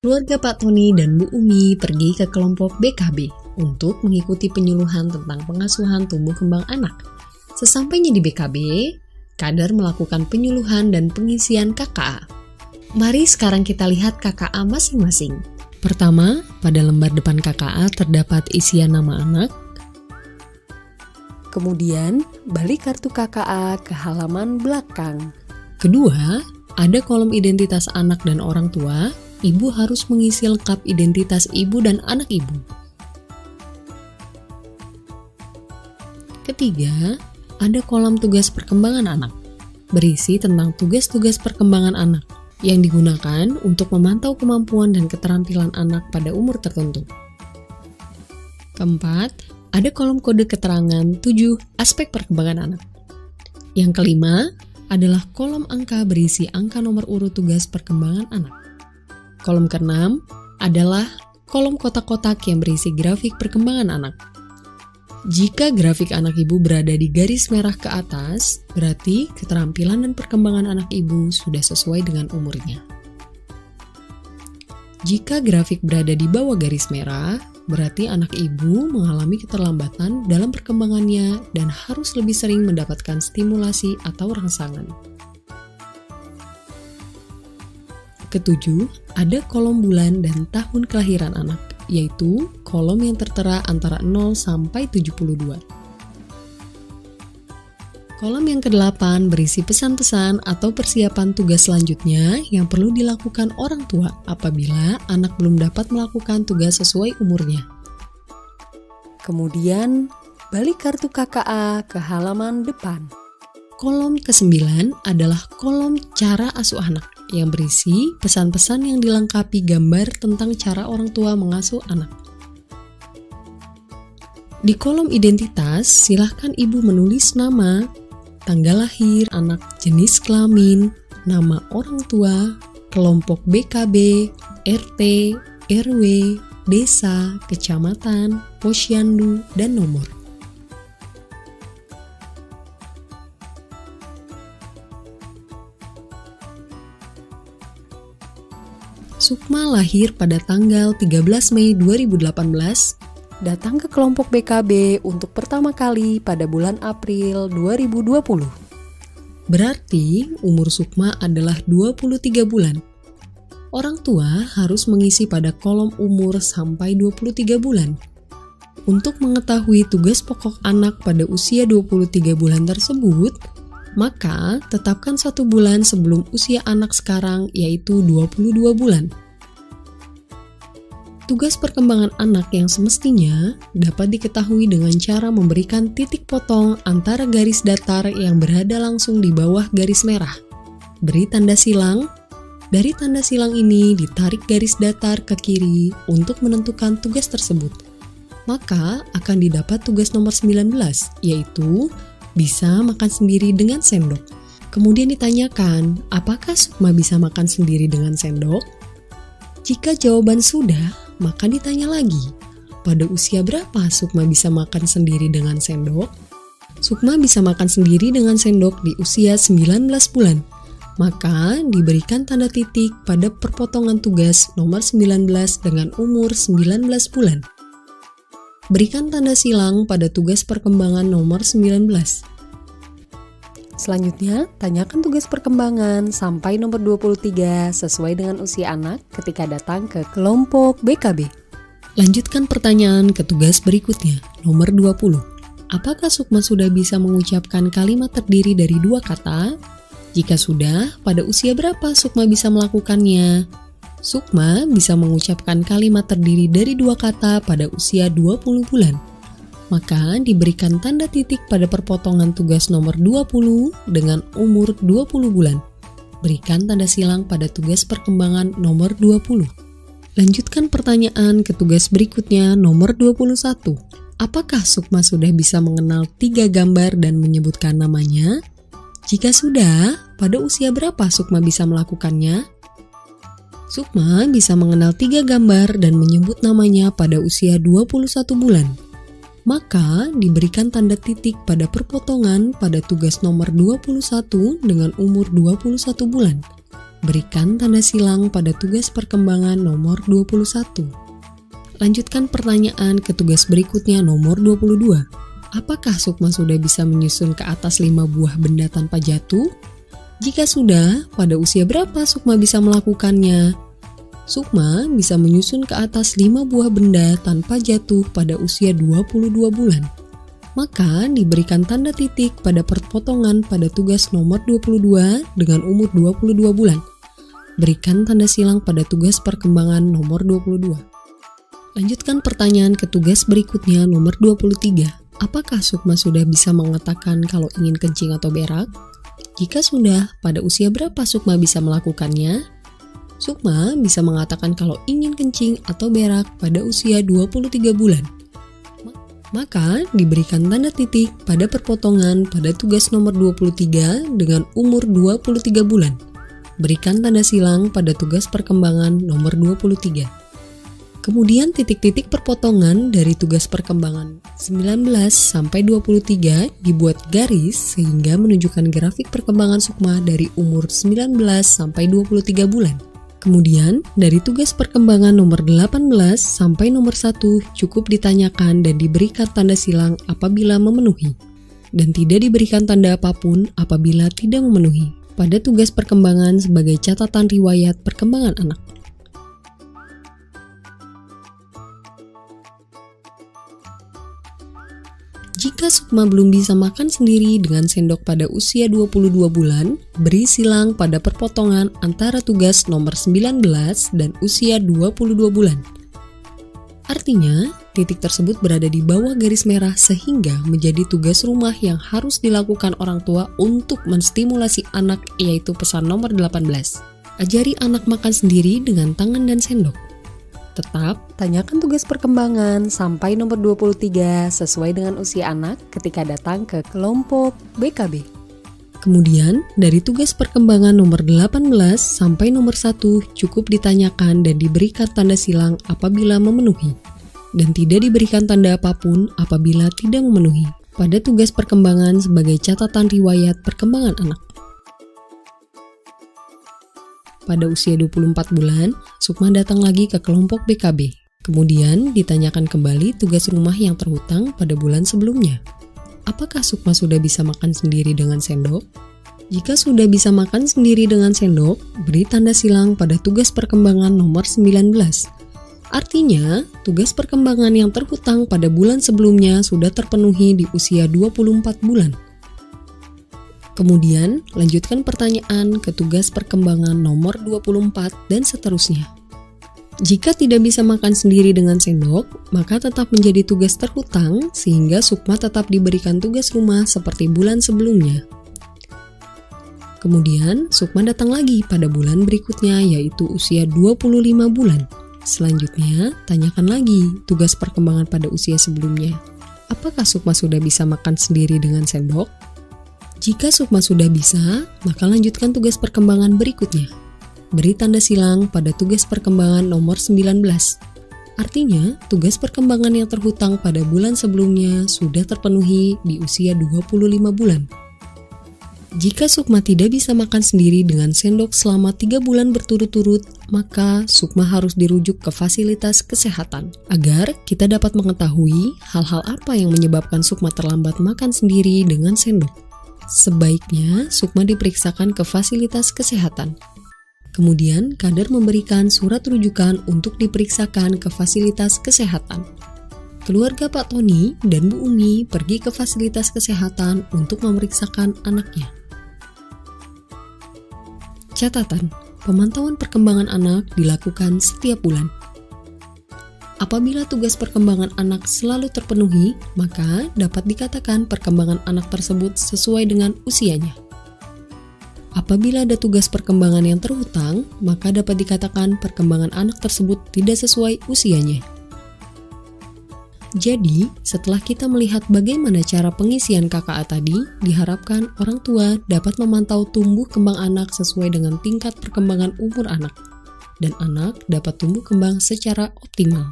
Keluarga Pak Tony dan Bu Umi pergi ke kelompok BKB untuk mengikuti penyuluhan tentang pengasuhan tumbuh kembang anak. Sesampainya di BKB, Kader melakukan penyuluhan dan pengisian KKA. Mari sekarang kita lihat KKA masing-masing. Pertama, pada lembar depan KKA terdapat isian nama anak. Kemudian, balik kartu KKA ke halaman belakang. Kedua, ada kolom identitas anak dan orang tua. Ibu harus mengisi lengkap identitas ibu dan anak ibu. Ketiga, ada kolom tugas perkembangan anak, berisi tentang tugas-tugas perkembangan anak yang digunakan untuk memantau kemampuan dan keterampilan anak pada umur tertentu. Keempat, ada kolom kode keterangan 7 aspek perkembangan anak. Yang kelima, adalah kolom angka berisi angka nomor urut tugas perkembangan anak. Kolom keenam adalah kolom kotak-kotak yang berisi grafik perkembangan anak. Jika grafik anak ibu berada di garis merah ke atas, berarti keterampilan dan perkembangan anak ibu sudah sesuai dengan umurnya. Jika grafik berada di bawah garis merah, berarti anak ibu mengalami keterlambatan dalam perkembangannya dan harus lebih sering mendapatkan stimulasi atau rangsangan. Ketujuh, ada kolom bulan dan tahun kelahiran anak, yaitu kolom yang tertera antara 0 sampai 72. Kolom yang ke-8 berisi pesan-pesan atau persiapan tugas selanjutnya yang perlu dilakukan orang tua apabila anak belum dapat melakukan tugas sesuai umurnya. Kemudian, balik kartu KKA ke halaman depan. Kolom ke-9 adalah kolom cara asuh anak yang berisi pesan-pesan yang dilengkapi gambar tentang cara orang tua mengasuh anak. Di kolom identitas, silahkan ibu menulis nama, tanggal lahir anak, jenis kelamin, nama orang tua, kelompok BKB, RT, RW, desa, kecamatan, posyandu, dan nomor. Sukma lahir pada tanggal 13 Mei 2018, datang ke kelompok BKB untuk pertama kali pada bulan April 2020. Berarti umur Sukma adalah 23 bulan. Orang tua harus mengisi pada kolom umur sampai 23 bulan. Untuk mengetahui tugas pokok anak pada usia 23 bulan tersebut, maka tetapkan 1 bulan sebelum usia anak sekarang, yaitu 22 bulan. Tugas perkembangan anak yang semestinya dapat diketahui dengan cara memberikan titik potong antara garis datar yang berada langsung di bawah garis merah. Beri tanda silang. Dari tanda silang ini ditarik garis datar ke kiri untuk menentukan tugas tersebut. Maka akan didapat tugas nomor 19, yaitu bisa makan sendiri dengan sendok. Kemudian ditanyakan, apakah Sukma bisa makan sendiri dengan sendok? Jika jawaban sudah, maka ditanya lagi, pada usia berapa Sukma bisa makan sendiri dengan sendok? Sukma bisa makan sendiri dengan sendok di usia 19 bulan. Maka diberikan tanda titik pada perpotongan tugas nomor 19 dengan umur 19 bulan. Berikan tanda silang pada tugas perkembangan nomor 19. Selanjutnya, tanyakan tugas perkembangan sampai nomor 23 sesuai dengan usia anak ketika datang ke kelompok BKB. Lanjutkan pertanyaan ke tugas berikutnya, nomor 20. Apakah Sukma sudah bisa mengucapkan kalimat terdiri dari 2 kata? Jika sudah, pada usia berapa Sukma bisa melakukannya? Sukma bisa mengucapkan kalimat terdiri dari 2 kata pada usia 20 bulan. Maka diberikan tanda titik pada perpotongan tugas nomor 20 dengan umur 20 bulan. Berikan tanda silang pada tugas perkembangan nomor 20. Lanjutkan pertanyaan ke tugas berikutnya nomor 21. Apakah Sukma sudah bisa mengenal 3 gambar dan menyebutkan namanya? Jika sudah, pada usia berapa Sukma bisa melakukannya? Sukma bisa mengenal 3 gambar dan menyebut namanya pada usia 21 bulan. Maka diberikan tanda titik pada perpotongan pada tugas nomor 21 dengan umur 21 bulan. Berikan tanda silang pada tugas perkembangan nomor 21. Lanjutkan pertanyaan ke tugas berikutnya nomor 22. Apakah Sukma sudah bisa menyusun ke atas 5 buah benda tanpa jatuh? Jika sudah, pada usia berapa Sukma bisa melakukannya? Sukma bisa menyusun ke atas 5 buah benda tanpa jatuh pada usia 22 bulan. Maka diberikan tanda titik pada perpotongan pada tugas nomor 22 dengan umur 22 bulan. Berikan tanda silang pada tugas perkembangan nomor 22. Lanjutkan pertanyaan ke tugas berikutnya nomor 23. Apakah Sukma sudah bisa mengatakan kalau ingin kencing atau berak? Jika sudah, pada usia berapa Sukma bisa melakukannya? Sukma bisa mengatakan kalau ingin kencing atau berak pada usia 23 bulan. Maka diberikan tanda titik pada perpotongan pada tugas nomor 23 dengan umur 23 bulan. Berikan tanda silang pada tugas perkembangan nomor 23. Kemudian titik-titik perpotongan dari tugas perkembangan 19 sampai 23 dibuat garis sehingga menunjukkan grafik perkembangan Sukma dari umur 19 sampai 23 bulan. Kemudian dari tugas perkembangan nomor 18 sampai nomor 1 cukup ditanyakan dan diberikan tanda silang apabila memenuhi. Dan tidak diberikan tanda apapun apabila tidak memenuhi. Pada tugas perkembangan sebagai catatan riwayat perkembangan anak. Jika Sukma belum bisa makan sendiri dengan sendok pada usia 22 bulan, beri silang pada perpotongan antara tugas nomor 19 dan usia 22 bulan. Artinya, titik tersebut berada di bawah garis merah sehingga menjadi tugas rumah yang harus dilakukan orang tua untuk menstimulasi anak, yaitu pesan nomor 18. Ajari anak makan sendiri dengan tangan dan sendok. Tetap, tanyakan tugas perkembangan sampai nomor 23 sesuai dengan usia anak ketika datang ke kelompok BKB. Kemudian, dari tugas perkembangan nomor 18 sampai nomor 1 cukup ditanyakan dan diberikan tanda silang apabila memenuhi. Dan tidak diberikan tanda apapun apabila tidak memenuhi. Pada tugas perkembangan sebagai catatan riwayat perkembangan anak. Pada usia 24 bulan, Sukma datang lagi ke kelompok BKB. Kemudian ditanyakan kembali tugas rumah yang terhutang pada bulan sebelumnya. Apakah Sukma sudah bisa makan sendiri dengan sendok? Jika sudah bisa makan sendiri dengan sendok, beri tanda silang pada tugas perkembangan nomor 19. Artinya, tugas perkembangan yang terhutang pada bulan sebelumnya sudah terpenuhi di usia 24 bulan. Kemudian, lanjutkan pertanyaan ke tugas perkembangan nomor 24 dan seterusnya. Jika tidak bisa makan sendiri dengan sendok, maka tetap menjadi tugas terhutang sehingga Sukma tetap diberikan tugas rumah seperti bulan sebelumnya. Kemudian, Sukma datang lagi pada bulan berikutnya yaitu usia 25 bulan. Selanjutnya, tanyakan lagi tugas perkembangan pada usia sebelumnya. Apakah Sukma sudah bisa makan sendiri dengan sendok? Jika Sukma sudah bisa, maka lanjutkan tugas perkembangan berikutnya. Beri tanda silang pada tugas perkembangan nomor 19. Artinya, tugas perkembangan yang terhutang pada bulan sebelumnya sudah terpenuhi di usia 25 bulan. Jika Sukma tidak bisa makan sendiri dengan sendok selama 3 bulan berturut-turut, maka Sukma harus dirujuk ke fasilitas kesehatan agar kita dapat mengetahui hal-hal apa yang menyebabkan Sukma terlambat makan sendiri dengan sendok. Sebaiknya Sukma diperiksakan ke fasilitas kesehatan. Kemudian kader memberikan surat rujukan untuk diperiksakan ke fasilitas kesehatan. Keluarga Pak Tony dan Bu Umi pergi ke fasilitas kesehatan untuk memeriksakan anaknya. Catatan, pemantauan perkembangan anak dilakukan setiap bulan. Apabila tugas perkembangan anak selalu terpenuhi, maka dapat dikatakan perkembangan anak tersebut sesuai dengan usianya. Apabila ada tugas perkembangan yang terhutang, maka dapat dikatakan perkembangan anak tersebut tidak sesuai usianya. Jadi, setelah kita melihat bagaimana cara pengisian KKA tadi, diharapkan orang tua dapat memantau tumbuh kembang anak sesuai dengan tingkat perkembangan umur anak, dan anak dapat tumbuh kembang secara optimal.